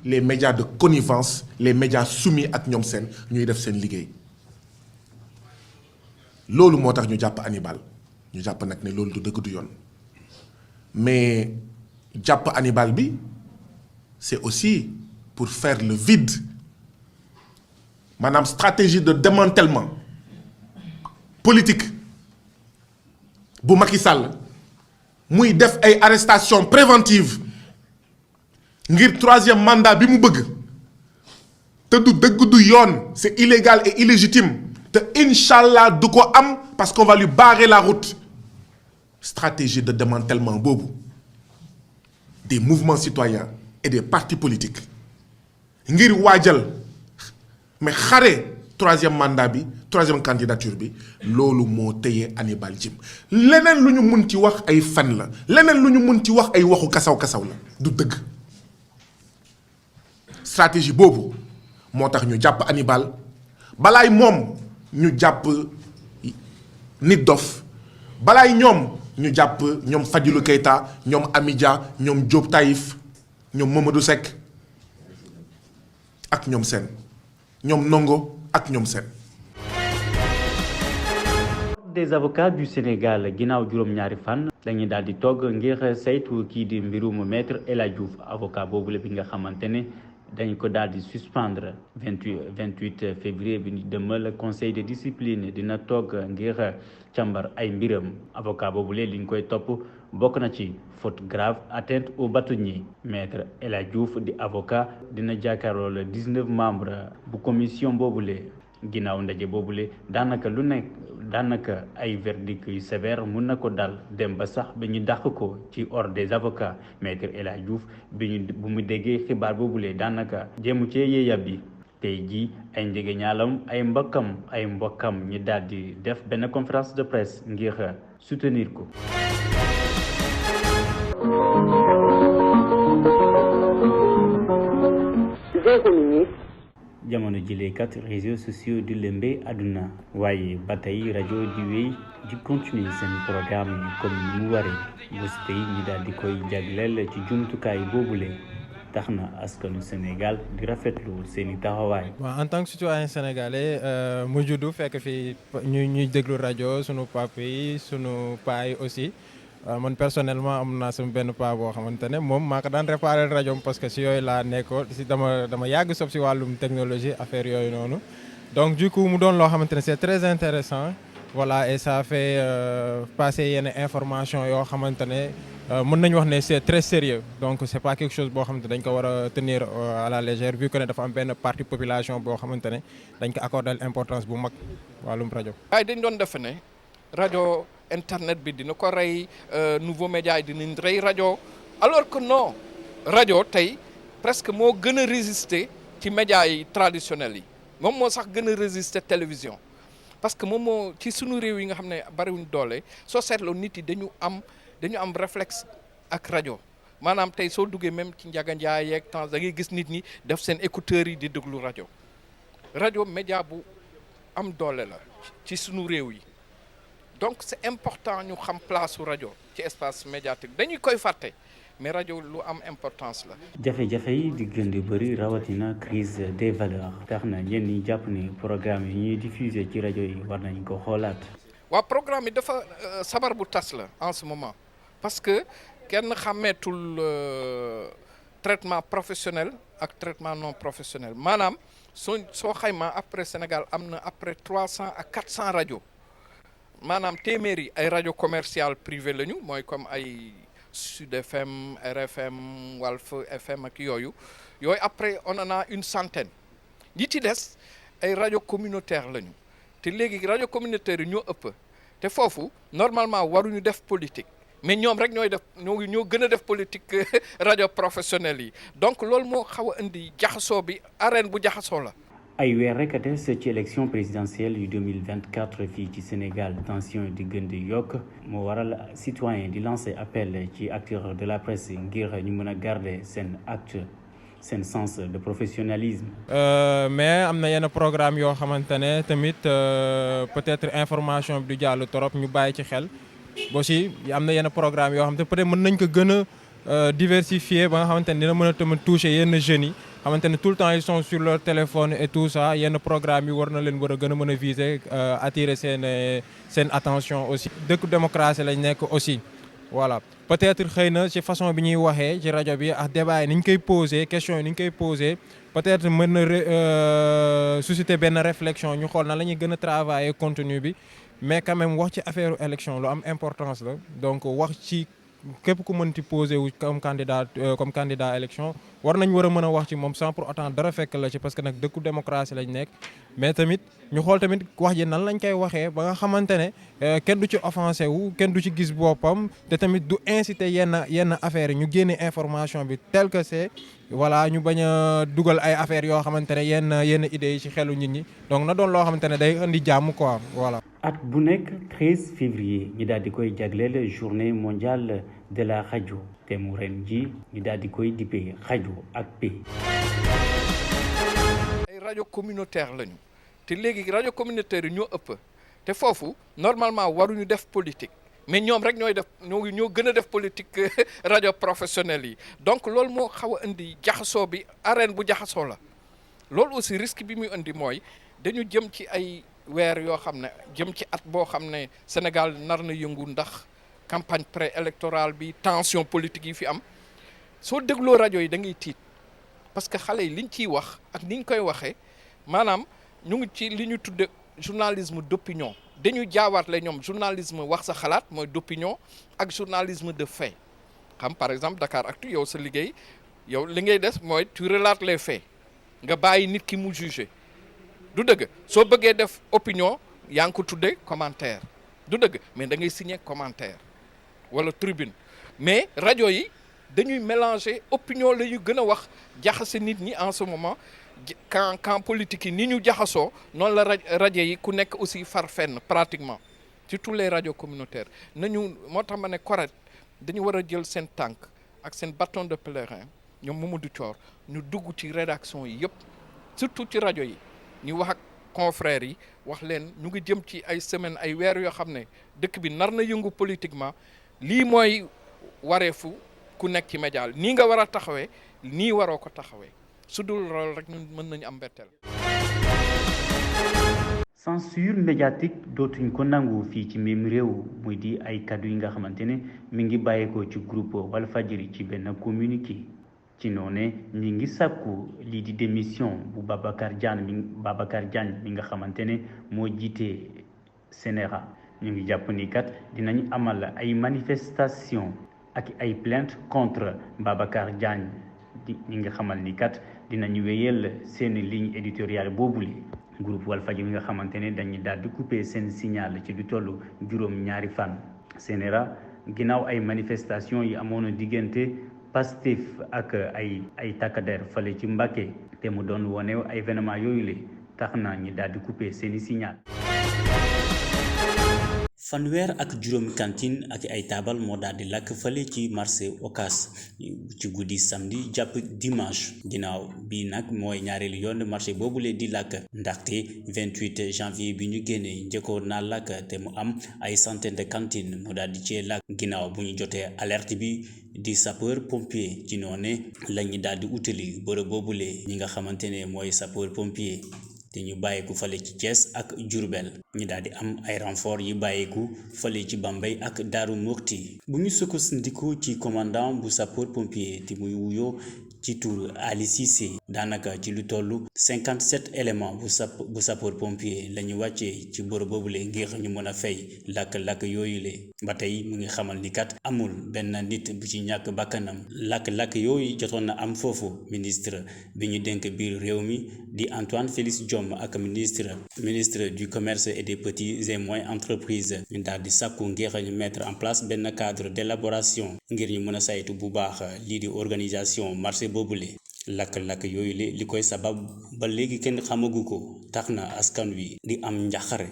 les médias de connivence les médias soumis ak ñoom seen ñuy def seen liggéey loolu moo tax ñu jàpp Hannibal ñu jàpp nag ne loolu du dëgg du yoon mais jàpp Hannibal bi c'est aussi pour faire le vide maanaam stratégie de démantèlement politique bu Macky Sall muy def ay arrestation préventive ngir troisième mandat bi mu bëgg te du dëgg du yoon c'est illégal et illégitime te inch'Allah du ko am parce qu'on va lui barrer la route stratégie de démantèlement boobu des mouvements citoyens et des partis politiques ngir waajal mais xare troisième mandat bi troisième candidature bi loolu moo téye Hannibal Djim leneen lu ñu mun ci wax ay fen la leneen lu ñu mun ci wax ay waxu kasaw-kasaw la du dëgg stratégie boobu moo tax ñu jàpp Hannibal balaay moom ñu jàpp Nit Dof balaay ñoom ñu jàpp ñoom Fadilou Keita ñoom Amidia ñoom Diop Taïf ñoom Mamadou Seck ak ñoom seen ñoom Nongo ak ñoom seen des avocats du Sénégal ginnaaw juróom-ñaari fan dañuy daal di togg ngir saytu kii di mbirum maître El Hadji Diouf avocat boobu la bi nga xamante ne dañ ko daal di suspendre 28 février bi ñu demal conseil de discipline dina togg ngir càmbar ay mbiram avocat boobu la li ñu koy topp bokk na ci faute grave atteinte au bâtonnier maître El Hadji Diouf di avocat dina jàkkaarloo le 19 membres bu commission boobule ginnaaw ndaje boobule daanaka ay verdict yu sévère mun na ko dal dem ba sax ba ñu dàq ko ci ordre des avocats maître El Hadji Diouf bu mu déggee xibaar boobule daanaka jéemu cee yéeyab bi tey jii ay njegeñaalam ay mbokkam ñi daal di def benn conférence de presse ngir soutenir ko. jamono jile kat réseaux sociaux di lëmbee àdduna waaye ba tey rajo di wéy di continuer seen programme yi comme ni mu waree bés tey ñi daal di koy jagleel ci jumtukaay boobule tax na askanu Sénégal di rafetlu seeni taxawaay. en tant que citoyen sénégalais mu juddu fekk fi ñuy déglu rajo sunu papa yi sunu paa yi aussi. man personnellement am naa sama benn paa boo xamante ne moom maa ko daan réparer rajo parce que si yooyu laa nekkoon si dama yàgg sob si wàllum technologie affaire yooyu noonu donc du coup mu doon loo xamante ne c'est très intéressant voilà et ça fait passer yenn information yoo xamante ne mën nañu wax ne c'est très sérieux donc c'est pas quelque chose boo xamante ne dañ ko war a tenir à la légère vu que ne dafa am benn partie population boo xamante ne dañ ko accorder importance bu mag wàllum rajo. waaye dañ doon defe ne rajo internet bi dina ko rey nouveau média yi dinañ rey rajo alors que non rajo tey presque moo gën a résister ci média yi traditionnels yi moom moo sax gën a résister télévision parce que moom moo ci sunu réew yi nga xam ne bariwuñ doole soo seetloo nit yi dañu am réflexe ak rajo maanaam tey soo duggee même ci Ndiaga Ndiaye yeeg temps da ngay gis nit ñi def seen écouteurs yi di déglu rajo média bu am doole la ci sunu réew yi. donc c'est important ñu xam place su rajo ci espace médiatique dañuy koy fàtte mais rajo lu am importance la. jafe-jafe yi di gën di bëri rawatina crise des valeurs tax na ñenn ñi jàpp ni programme yi ñuy diffuser ci rajo yi war nañ ko xoolaat. waaw programme yi dafa sabar bu tas la en ce moment parce que kenn xàmmeetul traitement professionnel ak traitement non professionnel maanaam soo xaymaa après Sénégal am na après 300 à 400 rajo. maanaam téeméeri ay rajo commercial privé lañu mooy comme ay Sud FM RFM Walf FM ak yooyu après on en a une centaine ñi ci des ay rajo communautaire lañu te léegi rajo communautaire yi ñoo ëpp te foofu normalement waruñu def politique mais ñoom rek ñoo gën a def politique rajo professionnels yi donc loolu moo xaw a indi jaxasoo bi arène bu jaxasoo la. ay weer rek a des ci élection présidentielle yu 2024 fii ci Sénégal tension di gën di yokk moo waral citoyen di lancer appel ci acteurs de la presse ngir ñu mën a garder seen sens de professionnalisme. mais am na yenn programme yoo xamante ne tamit peut-être information bi du jàll trop ñu bàyyi ci xel aussi am na yenn programme yoo xamante peut-être mën nañ ko gën a diversifier ba nga xamante ne dina mën a tamit toucher yenn jeunes yi xamante ne tout le temps ils sont sur leur téléphone et tout ça yenn programme yi war na leen war a gën a mën a viser attirer seen attention aussi. dëkk démocratie lañ nekk aussi voilà peut-être xëy na ci façon bi ñuy waxee ci rajo bi ak débat yi ni ñu koy poser question yi ni ñu koy poser peut-être mën na susciter benn réflexion ñu xool na la ñuy gën a travailler contenu bi mais quand même wax ci affaire élection lu am importance la donc wax ci képp ku mënti posé wu comme candidat élection war nañ war a mën a wax ci moom sans pour autant dara fekk la ci parce que nag dëkku démocratie lañ nekk mais tamit ñu xool tamit wax ji nan lañ koy waxee ba nga xamante ne kenn du ci offensé wu kenn du ci gis boppam te tamit du inciter yenn affaires yi ñu génne information bi tel que c'est voilà ñu bañ a dugal ay affaires yoo xamante ne yenn idées yi ci xelu nit ñi donc na doon loo xamante ne day indi jàmm quoi voilà. at bu nekk 13 février ñu daal di koy jagleel journée mondiale de la rajo te mu ren ji ñu daal di koy dippee rajo ak paix. ay rajo communautaire lañu te léegi rajo communautaire yi ñoo ëpp te foofu normalement waruñu def politique mais ñoom rek ñoo gën a def politique rajo professionnels yi donc loolu moo xaw a indi jaxasoo bi arène bu jaxasoo la loolu aussi risque bi muy indi mooy dañu jëm ci ay weer yoo xam ne jëm ci at boo xam ne Sénégal nar na yëngu ndax campagne préélectorale bi tension politique yi fi am soo dégloo rajo yi da ngay tiit parce que xale yi liñ ciy wax ak niñ koy waxee maanaam ñu ngi ci li ñu tudde journalisme d'opinion dañu jaawaatle ñoom journalisme wax sa xalaat mooy d'opinion ak journalisme de fait xam par exemple Dakaractu yow sa liggéey yow li ngay des mooy tu relates les faits nga bàyyi nit ki mu juger du dëgg soo bëggee def opinion yaa ngi ko tuddee commentaire du dëgg mais da ngay signer commentaire wala tribune mais rajo yi dañuy mélanger opinion la ñu gën a wax jaxase nit ñi en ce moment camp politique yi ni ñu jaxasoo noonu la rajo yi ku nekk aussi far fenn pratiquement ci tous les radios communautaires nañu moo tax ma ne correct dañu war a jël seen tànk ak seen bâton de pèlerin ñoom Mamadou Thior ñu dugg ci rédaction yi yëpp surtout ci rajo yi ñu wax ak confrères yi wax leen ñu ngi jëm ci ay semaines ay weer yoo xam ne dëkk bi nar na yëngu politiquement lii mooy wareefu ku nekk ci média nii nga war a taxawee nii waroo ko taxawee su dul loolu rek ñun mën nañu am mbetteel. censure médiatique dootuñ ko nangu fii ci même réew muy di ay kaddu yi nga xamante ne mi ngi bàyyeekoo ci groupe Walfadjri ci benn communiqué. ci noone ñi ngi sàkku lii di démission bu Babacar Diagne mi nga xamante ne moo jiite CNRA ñu ngi jàpp ni kat dinañ amal ay manifestation ak ay plainte contre Babacar Diagne ñi nga xamal ni kat dinañu wéyal seen ligne éditoriale boobule groupe Walfadjri mi nga xamante ne dañuy daal di couper seen signal ci lu toll juróom-ñaari fan CNRA ginnaaw ay manifestation yi amoon diggante Pastef ak ay takkader fale ci Mbacké te mu doon wone ay événement yooyu le tax na ñi daal di couper seeni signal. fanweer ak juróomi cantine ak ay taabal moo daal di lakk fale ci marché Ocass ci guddi samedi jàpp dimanche ginnaaw bi nag mooy ñaareelu yoon marché boobule di lakk ndaxte 28 janvier bi ñu génnee njëkkoon naa lakk te mu am ay centaine de cantines mu daal di cee lakk ginnaaw bu ñu jotee alerte bi di sapeur pompier ci noone la ñu daal di utali bërëb boobule ñi nga xamante ne mooy sapeur pompier te ñu bàyyeeku fale ci Thiès ak Diourbel ñu daal di am ay renfort yi bàyyeeku fale ci Bambey ak Daaru Muxti bu ñu sukkandiku ci commandant bu sapeur pompier te muy wuyoo ci tur Ali Cissé daanaka ci lu toll 57 éléments bu sapeur pompier la ñu wàccee ci bërëb boobule ngir ñu mën a fay lakk-lakk yooyu le ba tey mu ngi xamal ni kat amul benn nit bu ci ñàkk bakkanam lakk-lakk yooyu jotoon na am foofu ministre bi ñu dénk biir réew mi di Antoine Félix Diome ak ministre du commerce et des petites et moyennes entreprises ñu daal di sàkku ngir ñu mettre en place benn cadre d'élaboration ngir ñu mën a saytu bu baax lii di organisation marché boobule lakk-lakk yooyu li koy sabab ba léegi kenn xamagu ko tax na askan wi di am njaxare